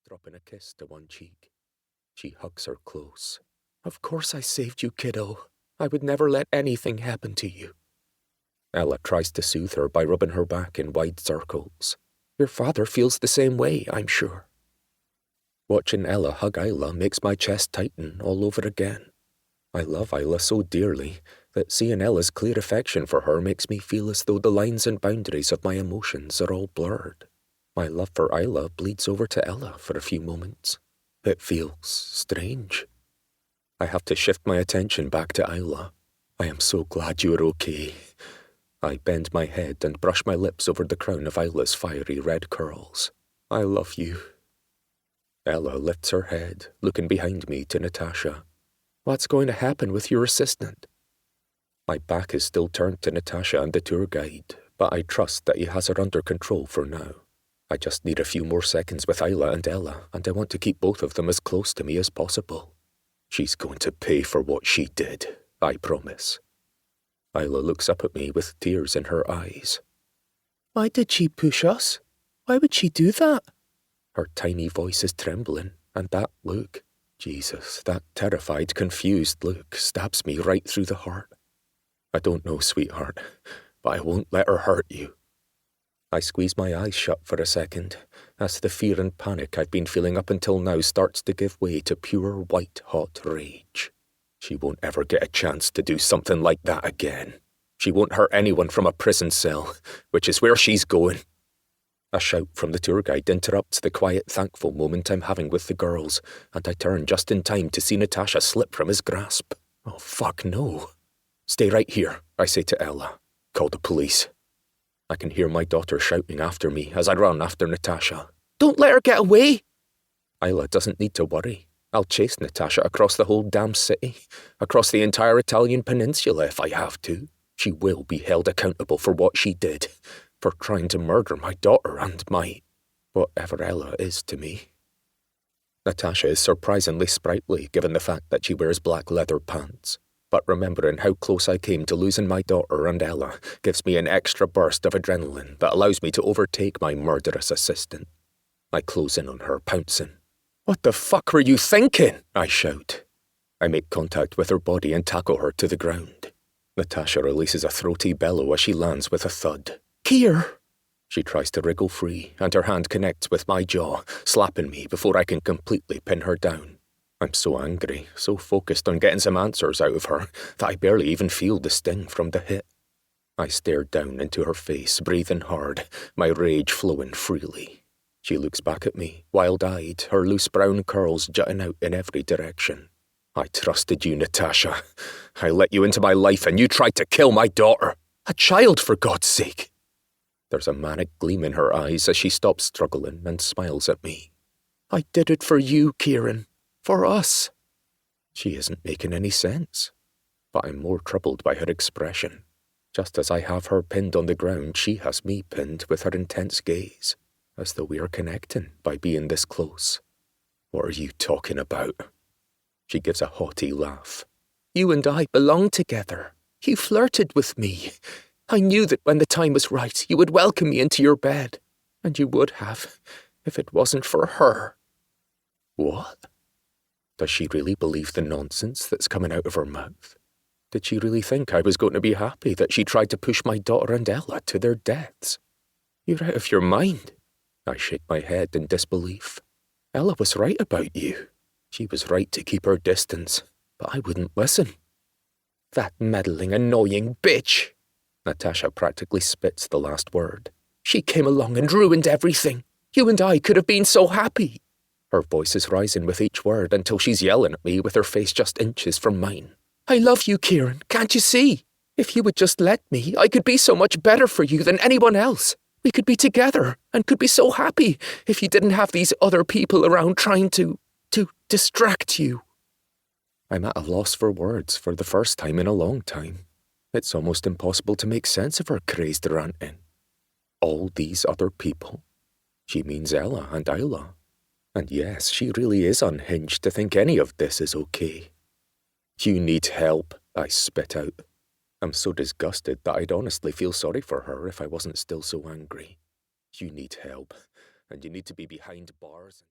dropping a kiss to one cheek. She hugs her close. "Of course I saved you, kiddo. I would never let anything happen to you." Ella tries to soothe her by rubbing her back in wide circles. "Your father feels the same way, I'm sure." Watching Ella hug Isla makes my chest tighten all over again. I love Isla so dearly that seeing Ella's clear affection for her makes me feel as though the lines and boundaries of my emotions are all blurred. My love for Isla bleeds over to Ella for a few moments. It feels strange. I have to shift my attention back to Isla. "I am so glad you are okay." I bend my head and brush my lips over the crown of Isla's fiery red curls. "I love you." Ella lifts her head, looking behind me to Natasha. "What's going to happen with your assistant?" My back is still turned to Natasha and the tour guide, but I trust that he has her under control for now. I just need a few more seconds with Isla and Ella, and I want to keep both of them as close to me as possible. She's going to pay for what she did, I promise. Isla looks up at me with tears in her eyes. "Why did she push us? Why would she do that?" Her tiny voice is trembling, and that look, Jesus, that terrified, confused look stabs me right through the heart. "I don't know, sweetheart, but I won't let her hurt you." I squeeze my eyes shut for a second, as the fear and panic I've been feeling up until now starts to give way to pure white-hot rage. She won't ever get a chance to do something like that again. She won't hurt anyone from a prison cell, which is where she's going. A shout from the tour guide interrupts the quiet, thankful moment I'm having with the girls, and I turn just in time to see Natasha slip from his grasp. Oh, fuck no. "Stay right here," I say to Ella. "Call the police." I can hear my daughter shouting after me as I run after Natasha. "Don't let her get away!" Isla doesn't need to worry. I'll chase Natasha across the whole damn city, across the entire Italian peninsula if I have to. She will be held accountable for what she did, for trying to murder my daughter and whatever Ella is to me. Natasha is surprisingly sprightly given the fact that she wears black leather pants. But remembering how close I came to losing my daughter and Ella gives me an extra burst of adrenaline that allows me to overtake my murderous assistant. I close in on her, pouncing. "What the fuck were you thinking?" I shout. I make contact with her body and tackle her to the ground. Natasha releases a throaty bellow as she lands with a thud. "Keir!" She tries to wriggle free, and her hand connects with my jaw, slapping me before I can completely pin her down. I'm so angry, so focused on getting some answers out of her, that I barely even feel the sting from the hit. I stare down into her face, breathing hard, my rage flowing freely. She looks back at me, wild-eyed, her loose brown curls jutting out in every direction. "I trusted you, Natasha. I let you into my life and you tried to kill my daughter. A child, for God's sake." There's a manic gleam in her eyes as she stops struggling and smiles at me. "I did it for you, Keiran. For us." She isn't making any sense, but I'm more troubled by her expression. Just as I have her pinned on the ground, she has me pinned with her intense gaze, as though we are connecting by being this close. "What are you talking about?" She gives a haughty laugh. "You and I belong together. You flirted with me. I knew that when the time was right, you would welcome me into your bed. And you would have, if it wasn't for her." What? Does she really believe the nonsense that's coming out of her mouth? Did she really think I was going to be happy that she tried to push my daughter and Ella to their deaths? "You're out of your mind." I shake my head in disbelief. "Ella was right about you. She was right to keep her distance, but I wouldn't listen." "That meddling, annoying bitch!" Natasha practically spits the last word. "She came along and ruined everything. You and I could have been so happy." Her voice is rising with each word until she's yelling at me with her face just inches from mine. "I love you, Keiran, can't you see? If you would just let me, I could be so much better for you than anyone else. We could be together and could be so happy if you didn't have these other people around trying to distract you." I'm at a loss for words for the first time in a long time. It's almost impossible to make sense of her crazed ranting. All these other people. She means Ella and Isla. And yes, she really is unhinged to think any of this is okay. "You need help," I spit out. I'm so disgusted that I'd honestly feel sorry for her if I wasn't still so angry. "You need help, and you need to be behind bars."